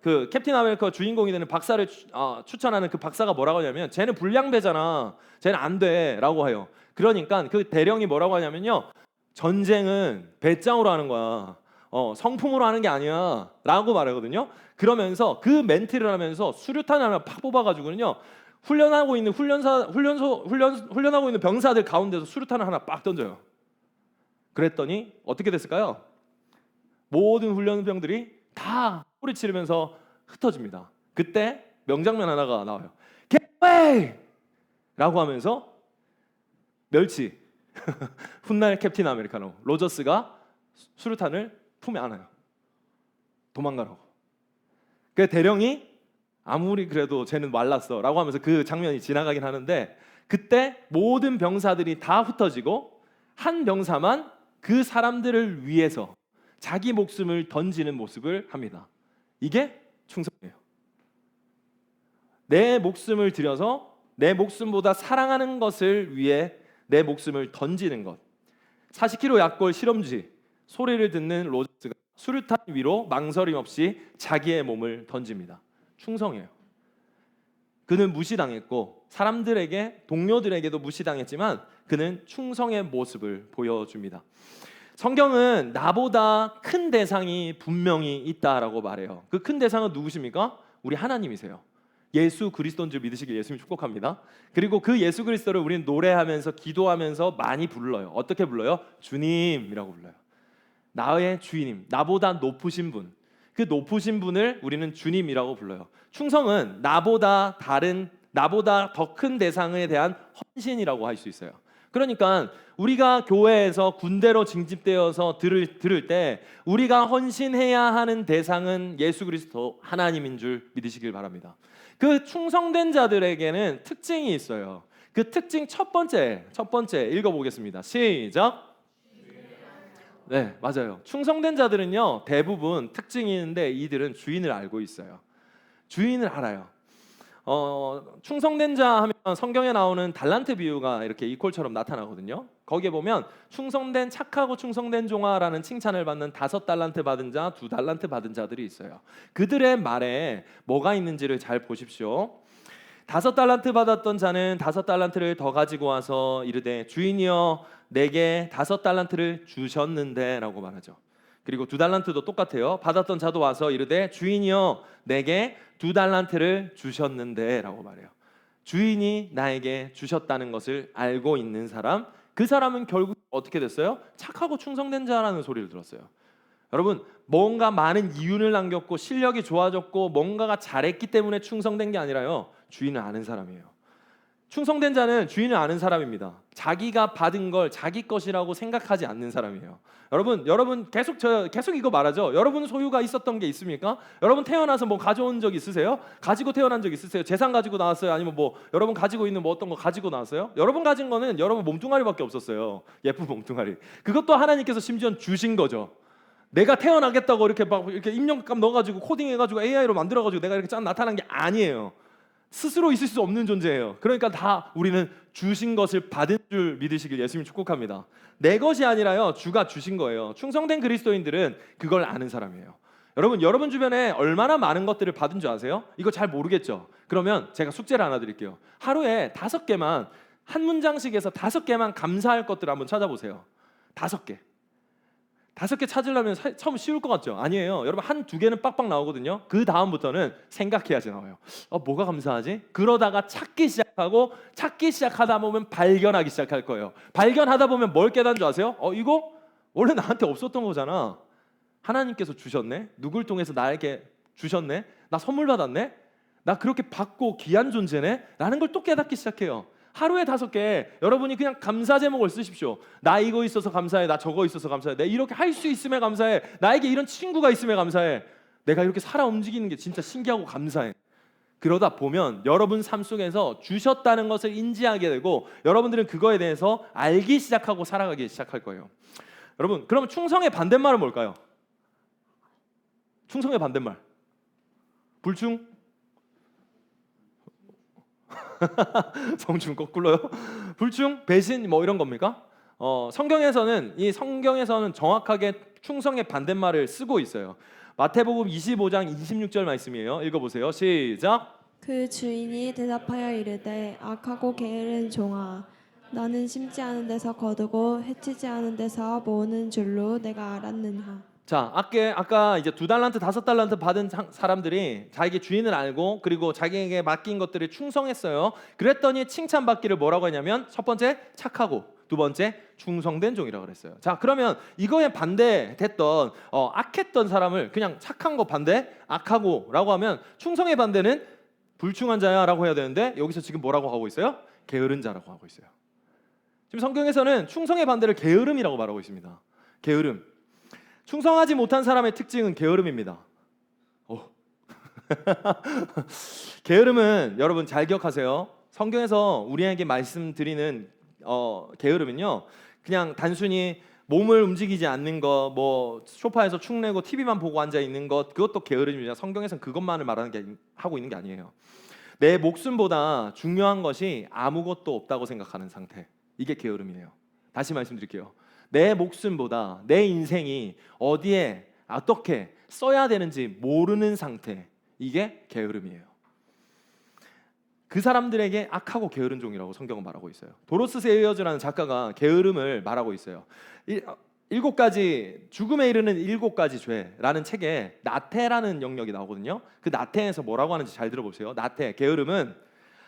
그 캡틴 아메리카 주인공이 되는 박사를 추천하는 그 박사가 뭐라고 하냐면 쟤는 불량배잖아. 쟤는 안 돼 라고 해요. 그러니까 그 대령이 뭐라고 하냐면요. 전쟁은 배짱으로 하는 거야. 성품으로 하는 게 아니야 라고 말하거든요. 그러면서 그 멘트를 하면서 수류탄 하나 팍 뽑아가지고는요. 훈련하고 있는 훈련하고 있는 병사들 가운데서 수류탄을 하나 빡 던져요. 그랬더니 어떻게 됐을까요? 모든 훈련병들이 다 소리치면서 흩어집니다. 그때 명장면 하나가 나와요. 개웨이! 라고 하면서 멸치 훗날 캡틴 아메리카노 로저스가 수류탄을 품에 안아요. 도망가라고. 그 대령이 아무리 그래도 쟤는 말랐어 라고 하면서 그 장면이 지나가긴 하는데 그때 모든 병사들이 다 흩어지고 한 병사만 그 사람들을 위해서 자기 목숨을 던지는 모습을 합니다. 이게 충성이에요. 내 목숨을 들여서 내 목숨보다 사랑하는 것을 위해 내 목숨을 던지는 것. 40kg 약골 실험쥐 소리를 듣는 로저스가 수류탄 위로 망설임 없이 자기의 몸을 던집니다. 충성이에요. 그는 무시당했고 사람들에게 동료들에게도 무시당했지만 그는 충성의 모습을 보여줍니다. 성경은 나보다 큰 대상이 분명히 있다라고 말해요. 그 큰 대상은 누구십니까? 우리 하나님이세요. 예수 그리스도인 줄 믿으시길 예수님 축복합니다. 그리고 그 예수 그리스도를 우리는 노래하면서 기도하면서 많이 불러요. 어떻게 불러요? 주님이라고 불러요. 나의 주인님, 나보다 높으신 분, 그 높으신 분을 우리는 주님이라고 불러요. 충성은 나보다 더 큰 대상에 대한 헌신이라고 할 수 있어요. 그러니까 우리가 교회에서 군대로 징집되어서 들을 때 우리가 헌신해야 하는 대상은 예수 그리스도 하나님인 줄 믿으시길 바랍니다. 그 충성된 자들에게는 특징이 있어요. 그 특징 첫 번째 읽어보겠습니다. 시작. 네, 맞아요. 충성된 자들은요 대부분 특징이 있는데 이들은 주인을 알고 있어요. 주인을 알아요. 충성된 자 하면 성경에 나오는 달란트 비유가 이렇게 이퀄처럼 나타나거든요. 거기에 보면 착하고 충성된 종아라는 칭찬을 받는 5달란트 받은 자, 2달란트 받은 자들이 있어요. 그들의 말에 뭐가 있는지를 잘 보십시오. 5달란트 받았던 자는 5달란트를 더 가지고 와서 이르되 주인이여 내게 5달란트를 주셨는데 라고 말하죠. 그리고 2달란트도 똑같아요. 받았던 자도 와서 이르되 주인이여 내게 2달란트를 주셨는데 라고 말해요. 주인이 나에게 주셨다는 것을 알고 있는 사람, 그 사람은 결국 어떻게 됐어요? 착하고 충성된 자라는 소리를 들었어요. 여러분, 뭔가 많은 이윤을 남겼고 실력이 좋아졌고 뭔가가 잘했기 때문에 충성된 게 아니라요, 주인을 아는 사람이에요. 충성된 자는 주인을 아는 사람입니다. 자기가 받은 걸 자기 것이라고 생각하지 않는 사람이에요. 여러분 계속 이거 말하죠. 여러분 소유가 있었던 게 있습니까? 여러분 태어나서 뭐 가져온 적 있으세요? 가지고 태어난 적 있으세요? 재산 가지고 나왔어요? 아니면 뭐 여러분 가지고 있는 뭐 어떤 거 가지고 나왔어요? 여러분 가진 거는 여러분 몸뚱아리밖에 없었어요. 예쁜 몸뚱아리. 그것도 하나님께서 심지어 주신 거죠. 내가 태어나겠다고 이렇게 막 이렇게 입력값 넣어가지고 코딩해가지고 AI로 만들어가지고 내가 이렇게 짠 나타난 게 아니에요. 스스로 있을 수 없는 존재예요. 그러니까 다 우리는 주신 것을 받은 줄 믿으시길 예수님 축복합니다. 내 것이 아니라요, 주가 주신 거예요. 충성된 그리스도인들은 그걸 아는 사람이에요. 여러분 주변에 얼마나 많은 것들을 받은 줄 아세요? 이거 잘 모르겠죠? 그러면 제가 숙제를 하나 드릴게요. 하루에 5개만, 한 문장씩에서 5개만 감사할 것들을 한번 찾아보세요. 5개. 5개 찾으려면 처음 쉬울 것 같죠? 아니에요. 여러분 한 2개는 빡빡 나오거든요. 그 다음부터는 생각해야지 나와요. 뭐가 감사하지? 그러다가 찾기 시작하다 보면 발견하기 시작할 거예요. 발견하다 보면 뭘 깨닫는 줄 아세요? 이거 원래 나한테 없었던 거잖아. 하나님께서 주셨네. 누굴 통해서 나에게 주셨네. 나 선물 받았네. 나 그렇게 받고 귀한 존재네. 라는 걸 또 깨닫기 시작해요. 하루에 5개 여러분이 그냥 감사 제목을 쓰십시오. 나 이거 있어서 감사해. 나 저거 있어서 감사해. 내가 이렇게 할 수 있음에 감사해. 나에게 이런 친구가 있음에 감사해. 내가 이렇게 살아 움직이는 게 진짜 신기하고 감사해. 그러다 보면 여러분 삶 속에서 주셨다는 것을 인지하게 되고 여러분들은 그거에 대해서 알기 시작하고 살아가기 시작할 거예요. 여러분, 그러면 충성의 반대말은 뭘까요? 충성의 반대말. 불충? 성충 거꾸로요? 불충? 배신? 뭐 이런 겁니까? 성경에서는 정확하게 충성의 반대말을 쓰고 있어요. 마태복음 25장 26절 말씀이에요. 읽어보세요. 시작. 그 주인이 대답하여 이르되 악하고 게으른 종아, 나는 심지 않은 데서 거두고 해치지 않은 데서 모으는 줄로 내가 알았느냐. 자, 아까 이제 2달란트, 5달란트 받은 사람들이 자기 주인을 알고 그리고 자기에게 맡긴 것들을 충성했어요. 그랬더니 칭찬받기를 뭐라고 했냐면 첫 번째 착하고 두 번째 충성된 종이라고 그랬어요. 자, 그러면 이거에 반대됐던 악했던 사람을 그냥 착한 거 반대, 악하고라고 하면 충성의 반대는 불충한 자야라고 해야 되는데 여기서 지금 뭐라고 하고 있어요? 게으른 자라고 하고 있어요. 지금 성경에서는 충성의 반대를 게으름이라고 말하고 있습니다. 게으름. 충성하지 못한 사람의 특징은 게으름입니다. 게으름은 여러분 잘 기억하세요. 성경에서 우리에게 말씀드리는 게으름은요, 그냥 단순히 몸을 움직이지 않는 것, 뭐 소파에서 축내고 TV만 보고 앉아 있는 것, 그것도 게으름입니다. 성경에서는 그것만을 하고 있는 게 아니에요. 내 목숨보다 중요한 것이 아무것도 없다고 생각하는 상태, 이게 게으름이에요. 다시 말씀드릴게요. 내 목숨보다 내 인생이 어디에 어떻게 써야 되는지 모르는 상태, 이게 게으름이에요. 그 사람들에게 악하고 게으른 종이라고 성경은 말하고 있어요. 도로스 세이어즈라는 작가가 게으름을 말하고 있어요. 7가지 죽음에 이르는 7가지 죄라는 책에 나태라는 영역이 나오거든요. 그 나태에서 뭐라고 하는지 잘 들어보세요. 나태, 게으름은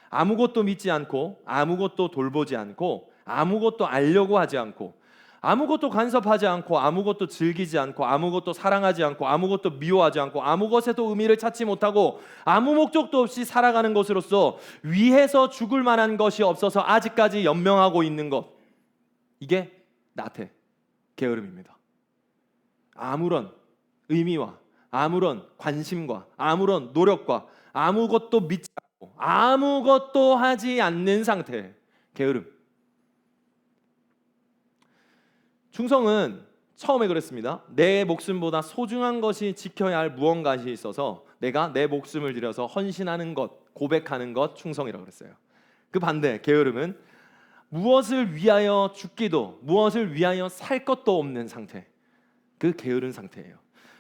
아무것도 믿지 않고 아무것도 돌보지 않고 아무것도 알려고 하지 않고 아무것도 간섭하지 않고 아무것도 즐기지 않고 아무것도 사랑하지 않고 아무것도 미워하지 않고 아무 것에도 의미를 찾지 못하고 아무 목적도 없이 살아가는 것으로서 위해서 죽을 만한 것이 없어서 아직까지 연명하고 있는 것, 이게 나태, 게으름입니다. 아무런 의미와 아무런 관심과 아무런 노력과 아무것도 믿지 않고 아무것도 하지 않는 상태, 게으름. 충성은 처음에 그랬습니다. 내 목숨보다 소중한 것이 지켜야 할 무언가가 있어서 내가 내 목숨을 들여서 헌신하는 것, 고백하는 것, 충성이라고 그랬어요. 그 반대, 게으름은 무엇을 위하여 죽기도 무엇을 위하여 살 것도 없는 상태, 그 게으른 상태예요.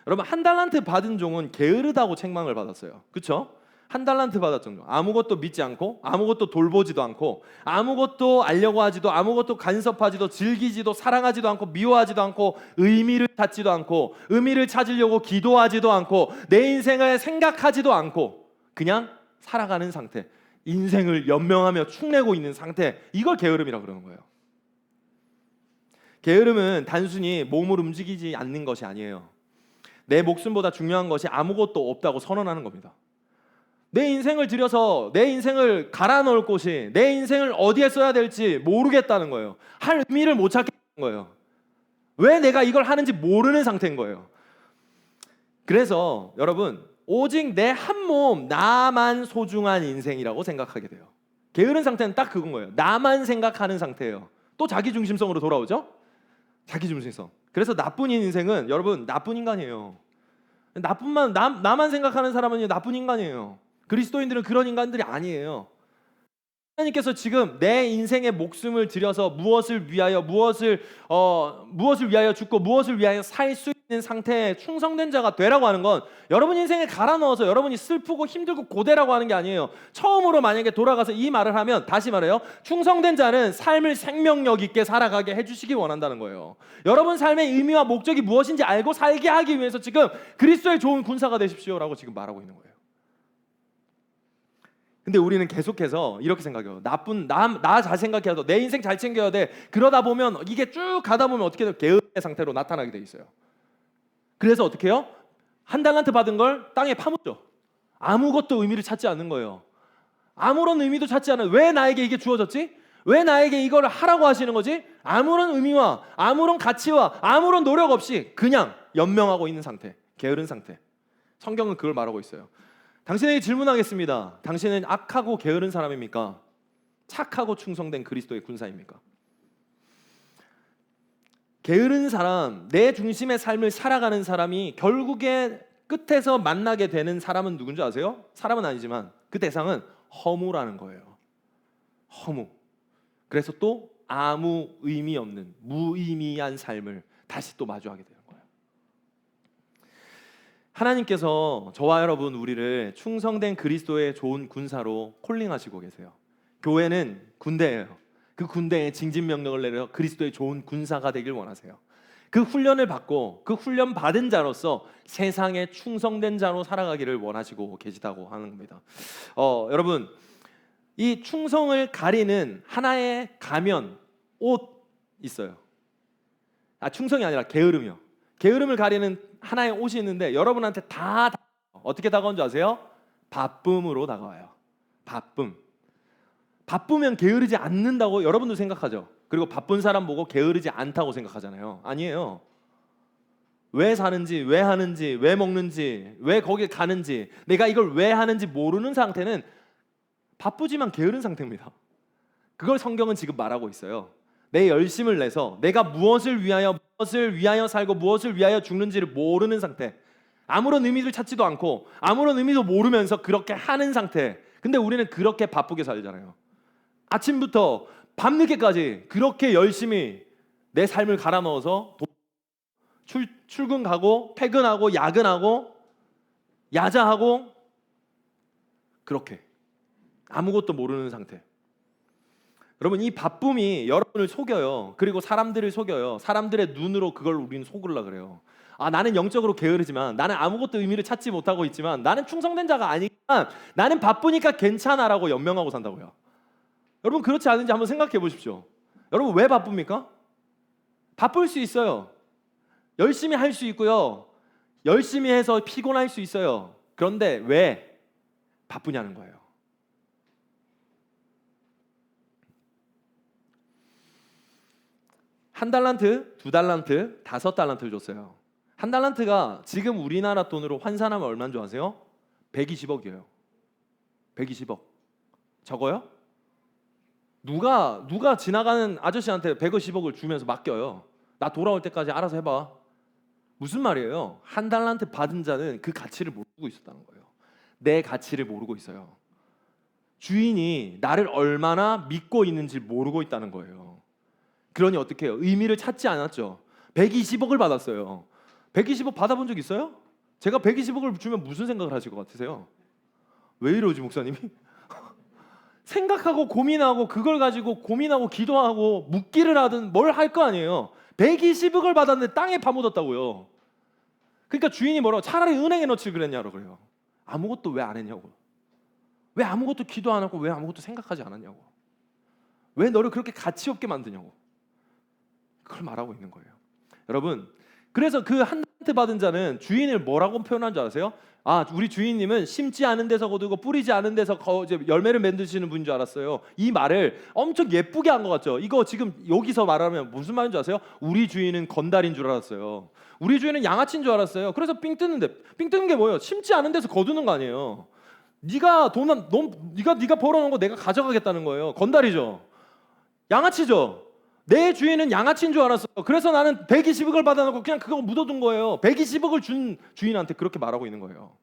여러분, 1달란트 받은 종은 게으르다고 책망을 받았어요. 그렇죠? 1달란트 받았던 종, 아무것도 믿지 않고 아무것도 돌보지도 않고 아무것도 알려고 하지도 아무것도 간섭하지도 즐기지도 사랑하지도 않고 미워하지도 않고 의미를 찾지도 않고 의미를 찾으려고 기도하지도 않고 내 인생을 생각하지도 않고 그냥 살아가는 상태, 인생을 연명하며 축내고 있는 상태, 이걸 게으름이라고 그러는 거예요. 게으름은 단순히 몸을 움직이지 않는 것이 아니에요. 내 목숨보다 중요한 것이 아무것도 없다고 선언하는 겁니다. 내 인생을 들여서 내 인생을 갈아 넣을 곳이, 내 인생을 어디에 써야 될지 모르겠다는 거예요. 할 의미를 못 찾겠다는 거예요. 왜 내가 이걸 하는지 모르는 상태인 거예요. 그래서 여러분, 오직 내 한 몸, 나만 소중한 인생이라고 생각하게 돼요. 게으른 상태는 딱 그건 거예요. 나만 생각하는 상태예요. 또 자기중심성으로 돌아오죠? 자기중심성. 그래서 나쁜 인생은 여러분 나쁜 인간이에요. 나만 생각하는 사람은 나쁜 인간이에요. 그리스도인들은 그런 인간들이 아니에요. 하나님께서 지금 내 인생의 목숨을 들여서 무엇을 위하여 죽고 무엇을 위하여 살 수 있는 상태에 충성된 자가 되라고 하는 건 여러분 인생에 갈아 넣어서 여러분이 슬프고 힘들고 고되라고 하는 게 아니에요. 처음으로 만약에 돌아가서 이 말을 하면, 다시 말해요, 충성된 자는 삶을 생명력 있게 살아가게 해주시기 원한다는 거예요. 여러분 삶의 의미와 목적이 무엇인지 알고 살게 하기 위해서 지금 그리스도의 좋은 군사가 되십시오라고 지금 말하고 있는 거예요. 근데 우리는 계속해서 이렇게 생각해요. 나 잘 생각해야 돼. 내 인생 잘 챙겨야 돼. 그러다 보면 이게 쭉 가다 보면 어떻게 돼요? 게으름의 상태로 나타나게 돼 있어요. 그래서 어떻게 해요? 한 달란트 받은 걸 땅에 파묻죠. 아무것도 의미를 찾지 않는 거예요. 아무런 의미도 찾지 않아요. 왜 나에게 이게 주어졌지? 왜 나에게 이걸 하라고 하시는 거지? 아무런 의미와 아무런 가치와 아무런 노력 없이 그냥 연명하고 있는 상태, 게으른 상태. 성경은 그걸 말하고 있어요. 당신에게 질문하겠습니다. 당신은 악하고 게으른 사람입니까? 착하고 충성된 그리스도의 군사입니까? 게으른 사람, 내 중심의 삶을 살아가는 사람이 결국에 끝에서 만나게 되는 사람은 누군지 아세요? 사람은 아니지만 그 대상은 허무라는 거예요. 허무. 그래서 또 아무 의미 없는 무의미한 삶을 다시 또 마주하게 돼요. 하나님께서 저와 여러분 우리를 충성된 그리스도의 좋은 군사로 콜링하시고 계세요. 교회는 군대예요. 그 군대에 징집명령을 내려 그리스도의 좋은 군사가 되길 원하세요. 그 훈련을 받고 그 훈련 받은 자로서 세상에 충성된 자로 살아가기를 원하시고 계시다고 하는 겁니다. 여러분, 이 충성을 가리는 하나의 가면, 옷 있어요. 충성이 아니라 게으름이요. 게으름을 가리는 하나의 옷이 있는데 여러분한테 다 어떻게 다가온 줄 아세요? 바쁨으로 다가와요. 바쁘면 게으르지 않는다고 여러분도 생각하죠. 그리고 바쁜 사람 보고 게으르지 않다고 생각하잖아요. 아니에요. 왜 사는지, 왜 하는지, 왜 먹는지, 왜 거길 가는지, 내가 이걸 왜 하는지 모르는 상태는 바쁘지만 게으른 상태입니다. 그걸 성경은 지금 말하고 있어요. 내 열심을 내서 내가 무엇을 위하여 살고 무엇을 위하여 죽는지를 모르는 상태, 아무런 의미를 찾지도 않고 아무런 의미도 모르면서 그렇게 하는 상태. 근데 우리는 그렇게 바쁘게 살잖아요. 아침부터 밤늦게까지 그렇게 열심히 내 삶을 갈아 넣어서 출근 가고 퇴근하고 야근하고 야자하고 그렇게 아무것도 모르는 상태. 여러분, 이 바쁨이 여러분을 속여요. 그리고 사람들을 속여요. 사람들의 눈으로 그걸 우리는 속으려고 그래요. 나는 영적으로 게으르지만, 나는 아무것도 의미를 찾지 못하고 있지만, 나는 충성된 자가 아니지만 나는 바쁘니까 괜찮아라고 연명하고 산다고요. 여러분, 그렇지 않은지 한번 생각해 보십시오. 여러분, 왜 바쁩니까? 바쁠 수 있어요. 열심히 할 수 있고요. 열심히 해서 피곤할 수 있어요. 그런데 왜 바쁘냐는 거예요. 한 달란트, 두 달란트, 5달란트를 줬어요. 한 달란트가 지금 우리나라 돈으로 환산하면 얼마인 줄 아세요? 120억이에요. 120억. 적어요? 누가 지나가는 아저씨한테 120억을 주면서 맡겨요. 나 돌아올 때까지 알아서 해봐. 무슨 말이에요? 한 달란트 받은 자는 그 가치를 모르고 있었다는 거예요. 내 가치를 모르고 있어요. 주인이 나를 얼마나 믿고 있는지 모르고 있다는 거예요. 그러니 어떻게 해요? 의미를 찾지 않았죠. 120억을 받았어요. 120억 받아본 적 있어요? 제가 120억을 주면 무슨 생각을 하실 것 같으세요? 왜 이러지 목사님이? 생각하고 고민하고 그걸 가지고 고민하고 기도하고 묻기를 하든 뭘 할 거 아니에요. 120억을 받았는데 땅에 파묻었다고요. 그러니까 주인이 뭐라고, 차라리 은행에 넣지 그랬냐고 그래요. 아무것도 왜 안 했냐고. 왜 아무것도 기도 안 하고 왜 아무것도 생각하지 않았냐고. 왜 너를 그렇게 가치 없게 만드냐고. 그걸 말하고 있는 거예요. 여러분, 그래서 그 한 달란트 받은 자는 주인을 뭐라고 표현한 줄 아세요? 우리 주인님은 심지 않은 데서 거두고 뿌리지 않은 데서 열매를 맺으시는 분인 줄 알았어요. 이 말을 엄청 예쁘게 한 것 같죠? 이거 지금 여기서 말하면 무슨 말인 줄 아세요? 우리 주인은 건달인 줄 알았어요. 우리 주인은 양아치인 줄 알았어요. 그래서 삥 뜨는 게 뭐예요? 심지 않은 데서 거두는 거 아니에요. 네가 벌어놓은 거 내가 가져가겠다는 거예요. 건달이죠. 양아치죠. 내 주인은 양아치인 줄 알았어. 그래서 나는 120억을 받아놓고 그냥 그거 묻어둔 거예요. 120억을 준 주인한테 그렇게 말하고 있는 거예요.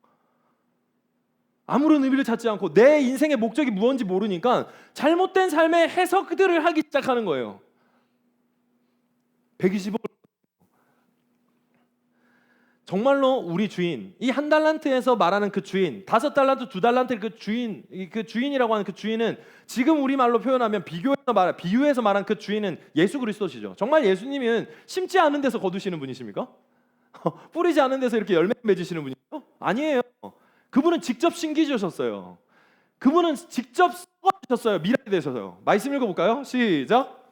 아무런 의미를 찾지 않고 내 인생의 목적이 무엇인지 모르니까 잘못된 삶의 해석들을 하기 시작하는 거예요. 120억. 정말로 우리 주인, 이 한 달란트에서 말하는 그 주인, 5달란트, 2달란트 그 주인, 그 주인이라고 하는 그 주인은 지금 우리 말로 표현하면 비유해서 말한 그 주인은 예수 그리스도시죠. 정말 예수님은 심지 않은 데서 거두시는 분이십니까? 뿌리지 않은 데서 이렇게 열매 맺으시는 분이요? 아니에요. 그분은 직접 신기 주셨어요. 그분은 직접 썩어주셨어요. 미랄이 되셔서요. 말씀 읽어볼까요? 시작.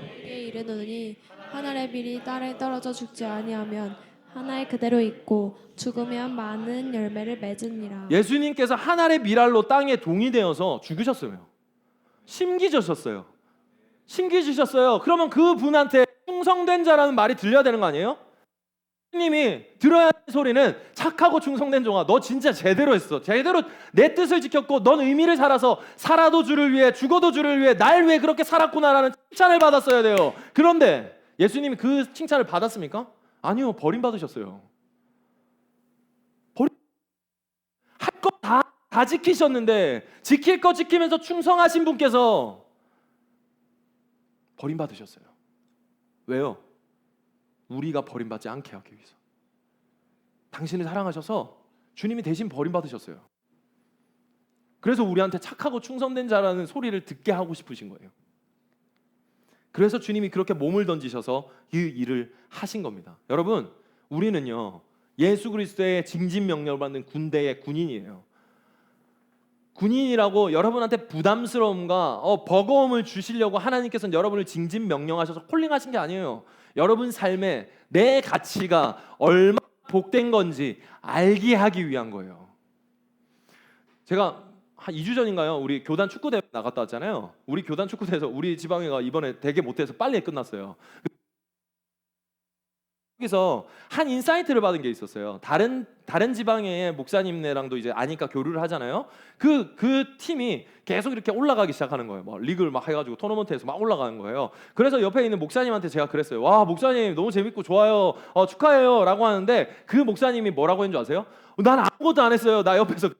내게 이르노니 하늘의 빌이 땅에 떨어져 죽지 아니하면 하나에 그대로 있고 죽으면 많은 열매를 맺으니라. 예수님께서 한 알의 미랄로 땅에 동이되어서 죽으셨어요. 심기주셨어요. 심기주셨어요. 그러면 그 분한테 충성된 자라는 말이 들려야 되는 거 아니에요? 예수님이 들어야 하는 소리는 착하고 충성된 종아, 너 진짜 제대로 했어. 제대로 내 뜻을 지켰고 넌 의미를 살아서 살아도 주를 위해 죽어도 주를 위해 날 위해 그렇게 살았구나라는 칭찬을 받았어야 돼요. 그런데 예수님이 그 칭찬을 받았습니까? 아니요. 버림받으셨어요. 할 거 다 지키셨는데 지킬 거 지키면서 충성하신 분께서 버림받으셨어요. 왜요? 우리가 버림받지 않게 하기 위해서. 당신을 사랑하셔서 주님이 대신 버림받으셨어요. 그래서 우리한테 착하고 충성된 자라는 소리를 듣게 하고 싶으신 거예요. 그래서 주님이 그렇게 몸을 던지셔서 이 일을 하신 겁니다. 여러분, 우리는요 예수 그리스도의 징진 명령을 받는 군대의 군인이에요. 군인이라고 여러분한테 부담스러움과 버거움을 주시려고 하나님께서는 여러분을 징진 명령하셔서 콜링하신 게 아니에요. 여러분 삶에 내 가치가 얼마나 복된 건지 알게 하기 위한 거예요. 제가 한 2주 전인가요? 우리 교단 축구대회 나갔다 왔잖아요. 우리 교단 축구대회에서 우리 지방회가 이번에 되게 못해서 빨리 끝났어요. 여기서 한 인사이트를 받은 게 있었어요. 다른 지방의 목사님네랑도 이제 아니까 교류를 하잖아요. 그 팀이 계속 이렇게 올라가기 시작하는 거예요. 뭐 리그를 막 해가지고 토너먼트에서 막 올라가는 거예요. 그래서 옆에 있는 목사님한테 제가 그랬어요. 와, 목사님 너무 재밌고 좋아요. 축하해요라고 하는데 그 목사님이 뭐라고 했는 줄 아세요? 난 아무것도 안 했어요. 나 옆에서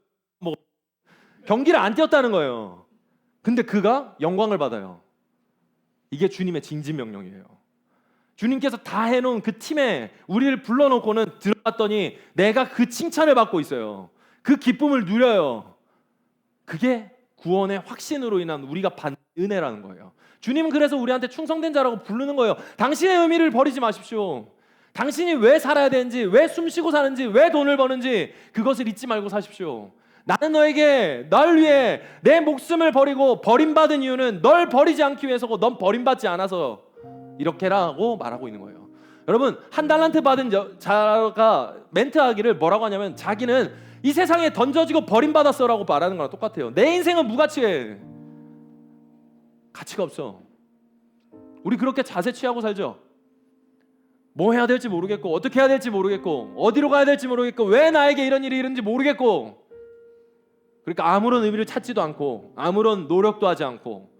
뭐 경기를 안 뛰었다는 거예요. 근데 그가 영광을 받아요. 이게 주님의 징진 명령이에요. 주님께서 다 해놓은 그 팀에 우리를 불러놓고는 들어갔더니 내가 그 칭찬을 받고 있어요. 그 기쁨을 누려요. 그게 구원의 확신으로 인한 우리가 받는 은혜라는 거예요. 주님은 그래서 우리한테 충성된 자라고 부르는 거예요. 당신의 의미를 버리지 마십시오. 당신이 왜 살아야 되는지, 왜 숨쉬고 사는지, 왜 돈을 버는지 그것을 잊지 말고 사십시오. 나는 너에게 널 위해 내 목숨을 버리고 버림받은 이유는 널 버리지 않기 위해서고 넌 버림받지 않아서 이렇게라고 말하고 있는 거예요. 여러분, 한 달란트 받은 자가 멘트하기를 뭐라고 하냐면 자기는 이 세상에 던져지고 버림받았어라고 말하는 거랑 똑같아요. 내 인생은 무가치해. 가치가 없어. 우리 그렇게 자세 취하고 살죠. 뭐 해야 될지 모르겠고 어떻게 해야 될지 모르겠고 어디로 가야 될지 모르겠고 왜 나에게 이런 일이 일어는지 모르겠고, 그러니까 아무런 의미를 찾지도 않고 아무런 노력도 하지 않고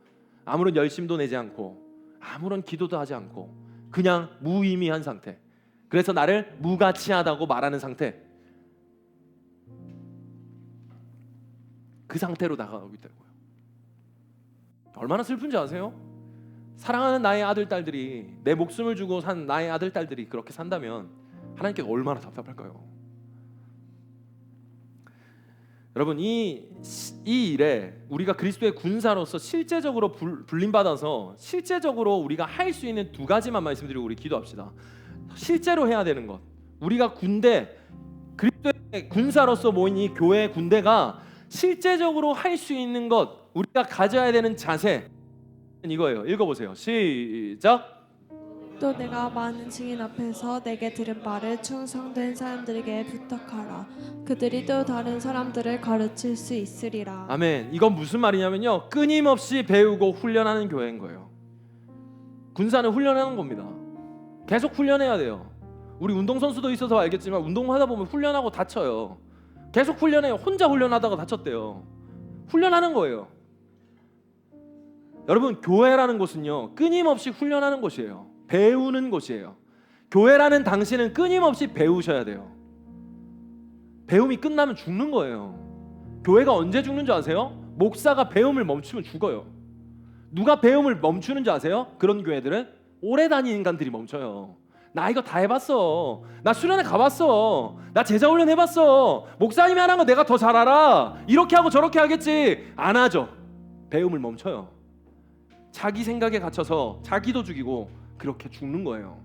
아무런 열심도 내지 않고 아무런 기도도 하지 않고 그냥 무의미한 상태. 그래서 나를 무가치하다고 말하는 상태. 그 상태로 나가고 있다는 거예요. 얼마나 슬픈지 아세요? 사랑하는 나의 아들 딸들이, 내 목숨을 주고 산 나의 아들 딸들이 그렇게 산다면 하나님께 얼마나 답답할까요? 여러분, 이 일에 우리가 그리스도의 군사로서 실제적으로 불림받아서 실제적으로 우리가 할 수 있는 두 가지만 말씀드리고 우리 기도합시다. 실제로 해야 되는 것, 우리가 그리스도의 군사로서 모인 이 교회의 군대가 실제적으로 할 수 있는 것, 우리가 가져야 되는 자세, 이거예요. 읽어보세요. 시작. 또 내가 많은 증인 앞에서 내게 들은 말을 충성된 사람들에게 부탁하라. 그들이 또 다른 사람들을 가르칠 수 있으리라. 아멘. 이건 무슨 말이냐면요, 끊임없이 배우고 훈련하는 교회인 거예요. 군사는 훈련하는 겁니다. 계속 훈련해야 돼요. 우리 운동선수도 있어서 알겠지만 운동하다 보면 훈련하고 다쳐요. 계속 훈련해요. 혼자 훈련하다가 다쳤대요. 훈련하는 거예요. 여러분, 교회라는 곳은요 끊임없이 훈련하는 곳이에요. 배우는 곳이에요. 교회라는 당신은 끊임없이 배우셔야 돼요. 배움이 끝나면 죽는 거예요. 교회가 언제 죽는 줄 아세요? 목사가 배움을 멈추면 죽어요. 누가 배움을 멈추는 줄 아세요? 그런 교회들은 오래 다닌 인간들이 멈춰요. 나 이거 다 해봤어. 나 수련회 가봤어. 나 제자훈련 해봤어. 목사님이 하는 거 내가 더 잘 알아. 이렇게 하고 저렇게 하겠지. 안 하죠. 배움을 멈춰요. 자기 생각에 갇혀서 자기도 죽이고 그렇게 죽는 거예요.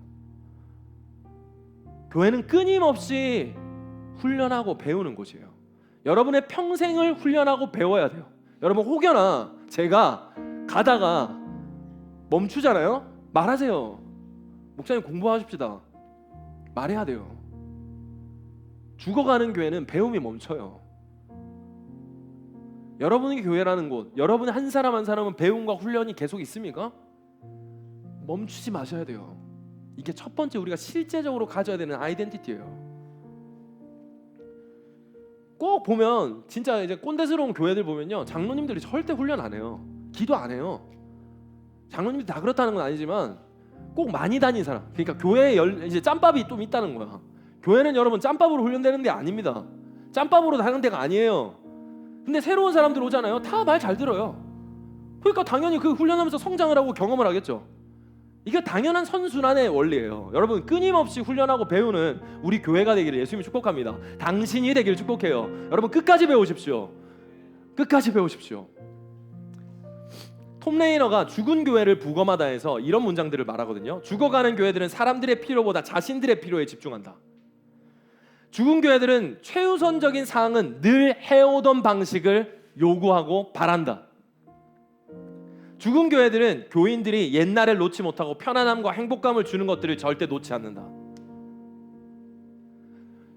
교회는 끊임없이 훈련하고 배우는 곳이에요. 여러분의 평생을 훈련하고 배워야 돼요. 여러분 혹여나 제가 가다가 멈추잖아요. 말하세요. 목사님 공부하십시다. 말해야 돼요. 죽어가는 교회는 배움이 멈춰요. 여러분의 교회라는 곳, 여러분 한 사람 한 사람은 배움과 훈련이 계속 있습니까? 멈추지 마셔야 돼요. 이게 첫 번째 우리가 실제적으로 가져야 되는 아이덴티티예요. 꼭 보면 진짜 이제 꼰대스러운 교회들 보면요, 장로님들이 절대 훈련 안 해요. 기도 안 해요. 장로님들이 다 그렇다는 건 아니지만 꼭 많이 다닌 사람, 그러니까 교회에 이제 짬밥이 좀 있다는 거야. 교회는 여러분 짬밥으로 훈련되는 데 아닙니다. 짬밥으로 하는 데가 아니에요. 근데 새로운 사람들 오잖아요. 다 말 잘 들어요. 그러니까 당연히 그 훈련하면서 성장을 하고 경험을 하겠죠. 이게 당연한 선순환의 원리예요. 여러분 끊임없이 훈련하고 배우는 우리 교회가 되기를 예수님이 축복합니다. 당신이 되기를 축복해요. 여러분 끝까지 배우십시오. 끝까지 배우십시오. 톰 레이너가 죽은 교회를 부검하다 해서 이런 문장들을 말하거든요. 죽어가는 교회들은 사람들의 필요보다 자신들의 필요에 집중한다. 죽은 교회들은 최우선적인 사항은 늘 해오던 방식을 요구하고 바란다. 죽은 교회들은 교인들이 옛날을 놓지 못하고 편안함과 행복감을 주는 것들을 절대 놓지 않는다.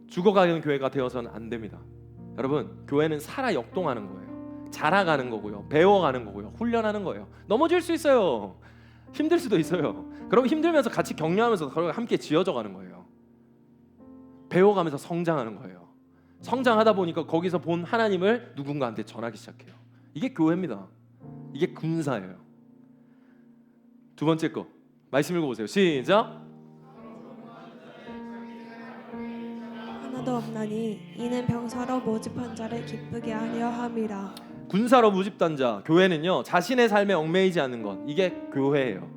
죽어가는 교회가 되어서는 안 됩니다. 여러분 교회는 살아 역동하는 거예요. 자라가는 거고요. 배워가는 거고요. 훈련하는 거예요. 넘어질 수 있어요. 힘들 수도 있어요. 그럼 힘들면서 같이 격려하면서 함께 지어져 가는 거예요. 배워가면서 성장하는 거예요. 성장하다 보니까 거기서 본 하나님을 누군가한테 전하기 시작해요. 이게 교회입니다. 이게 군사예요. 두 번째 거 말씀 읽어보세요. 시작. 하나도 없나니 이는 병사로 모집한 자를 기쁘게 하려 함이라. 군사로 모집단 자, 교회는요 자신의 삶에 얽매이지 않는 것, 이게 교회예요.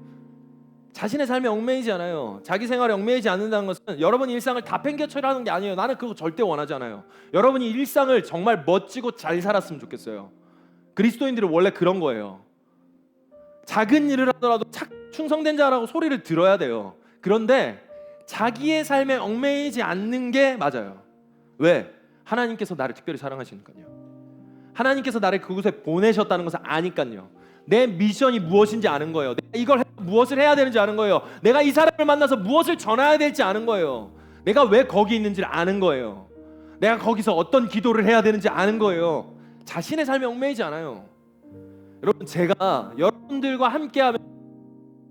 자신의 삶에 얽매이지 않아요. 자기 생활에 얽매이지 않는다는 것은 여러분 일상을 다 팽개쳐라는 게 아니에요. 나는 그거 절대 원하지 않아요. 여러분이 일상을 정말 멋지고 잘 살았으면 좋겠어요. 그리스도인들은 원래 그런 거예요. 작은 일을 하더라도 충성된 자라고 소리를 들어야 돼요. 그런데 자기의 삶에 얽매이지 않는 게 맞아요. 왜? 하나님께서 나를 특별히 사랑하시니까요. 하나님께서 나를 그곳에 보내셨다는 것을 아니까요. 내 미션이 무엇인지 아는 거예요. 내가 이걸 무엇을 해야 되는지 아는 거예요. 내가 이 사람을 만나서 무엇을 전해야 될지 아는 거예요. 내가 왜 거기 있는지를 아는 거예요. 내가 거기서 어떤 기도를 해야 되는지 아는 거예요. 자신의 삶에 얽매이지 않아요. 여러분 제가 여러분들과 함께하면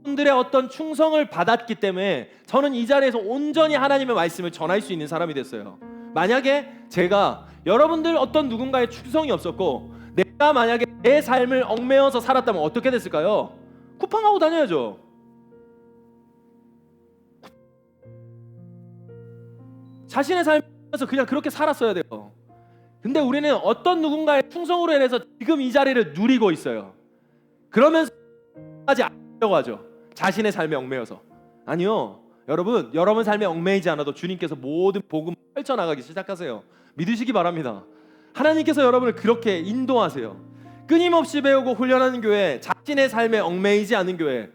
여러분들의 어떤 충성을 받았기 때문에 저는 이 자리에서 온전히 하나님의 말씀을 전할 수 있는 사람이 됐어요. 만약에 제가 여러분들 어떤 누군가의 충성이 없었고 내가 만약에 내 삶을 얽매여서 살았다면 어떻게 됐을까요? 쿠팡하고 다녀야죠. 자신의 삶에서 그냥 그렇게 살았어야 돼요. 근데 우리는 어떤 누군가의 충성으로 인해서 지금 이 자리를 누리고 있어요. 그러면서 하지 않으려고 하죠. 자신의 삶에 얽매여서. 아니요. 여러분 삶에 얽매이지 않아도 주님께서 모든 복음 펼쳐나가기 시작하세요. 믿으시기 바랍니다. 하나님께서 여러분을 그렇게 인도하세요. 끊임없이 배우고 훈련하는 교회, 자신의 삶에 얽매이지 않는 교회,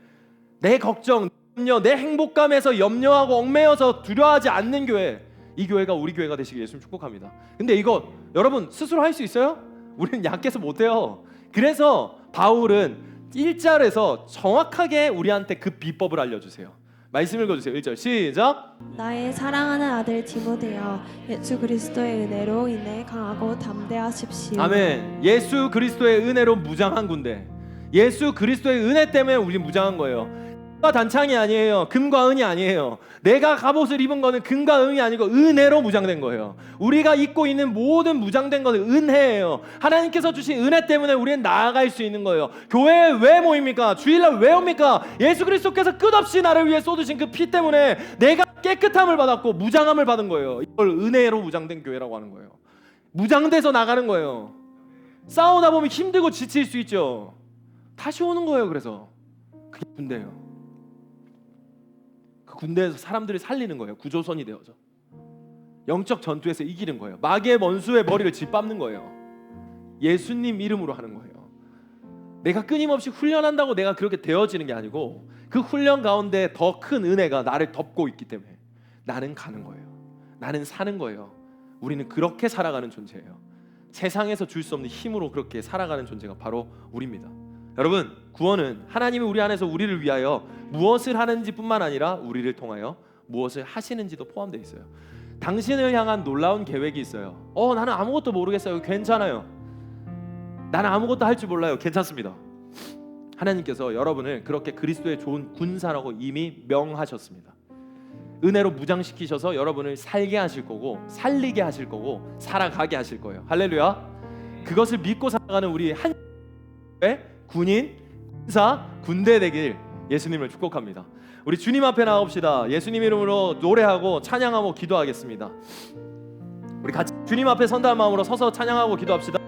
내 걱정, 내 행복감에서 염려하고 얽매여서 두려워하지 않는 교회, 이 교회가 우리 교회가 되시길 예수님 축복합니다. 근데 이거 여러분 스스로 할 수 있어요? 우리는 약해서 못해요. 그래서 바울은 1절에서 정확하게 우리한테 그 비법을 알려주세요. 말씀 읽어주세요. 1절 시작. 나의 사랑하는 아들 디모데여, 예수 그리스도의 은혜로 인해 강하고 담대하십시오. 아멘. 예수 그리스도의 은혜로 무장한 군대. 예수 그리스도의 은혜 때문에 우리 무장한 거예요. 금과 단창이 아니에요. 금과 은이 아니에요. 내가 갑옷을 입은 거는 금과 은이 아니고 은혜로 무장된 거예요. 우리가 입고 있는 모든 무장된 것은 은혜예요. 하나님께서 주신 은혜 때문에 우리는 나아갈 수 있는 거예요. 교회에 왜 모입니까? 주일날 왜 옵니까? 예수 그리스도께서 끝없이 나를 위해 쏟으신 그 피 때문에 내가 깨끗함을 받았고 무장함을 받은 거예요. 이걸 은혜로 무장된 교회라고 하는 거예요. 무장돼서 나가는 거예요. 싸우다 보면 힘들고 지칠 수 있죠. 다시 오는 거예요. 그래서 그게 군대예요. 군대에서 사람들을 살리는 거예요. 구조선이 되어서 영적 전투에서 이기는 거예요. 마귀의 원수의 머리를 짓밟는 거예요. 예수님 이름으로 하는 거예요. 내가 끊임없이 훈련한다고 내가 그렇게 되어지는 게 아니고 그 훈련 가운데 더 큰 은혜가 나를 덮고 있기 때문에 나는 가는 거예요. 나는 사는 거예요. 우리는 그렇게 살아가는 존재예요. 세상에서 줄 수 없는 힘으로 그렇게 살아가는 존재가 바로 우리입니다. 여러분, 구원은 하나님이 우리 안에서 우리를 위하여 무엇을 하는지 뿐만 아니라 우리를 통하여 무엇을 하시는지도 포함되어 있어요. 당신을 향한 놀라운 계획이 있어요. 나는 아무것도 모르겠어요. 괜찮아요. 나는 아무것도 할 줄 몰라요. 괜찮습니다. 하나님께서 여러분을 그렇게 그리스도의 좋은 군사라고 이미 명하셨습니다. 은혜로 무장시키셔서 여러분을 살게 하실 거고 살리게 하실 거고 살아가게 하실 거예요. 할렐루야. 그것을 믿고 살아가는 우리 한 군인, 군사, 군대 되길 예수님을 축복합니다. 우리 주님 앞에 나옵시다. 예수님 이름으로 노래하고 찬양하고 기도하겠습니다. 우리 같이 주님 앞에 선다는 마음으로 서서 찬양하고 기도합시다.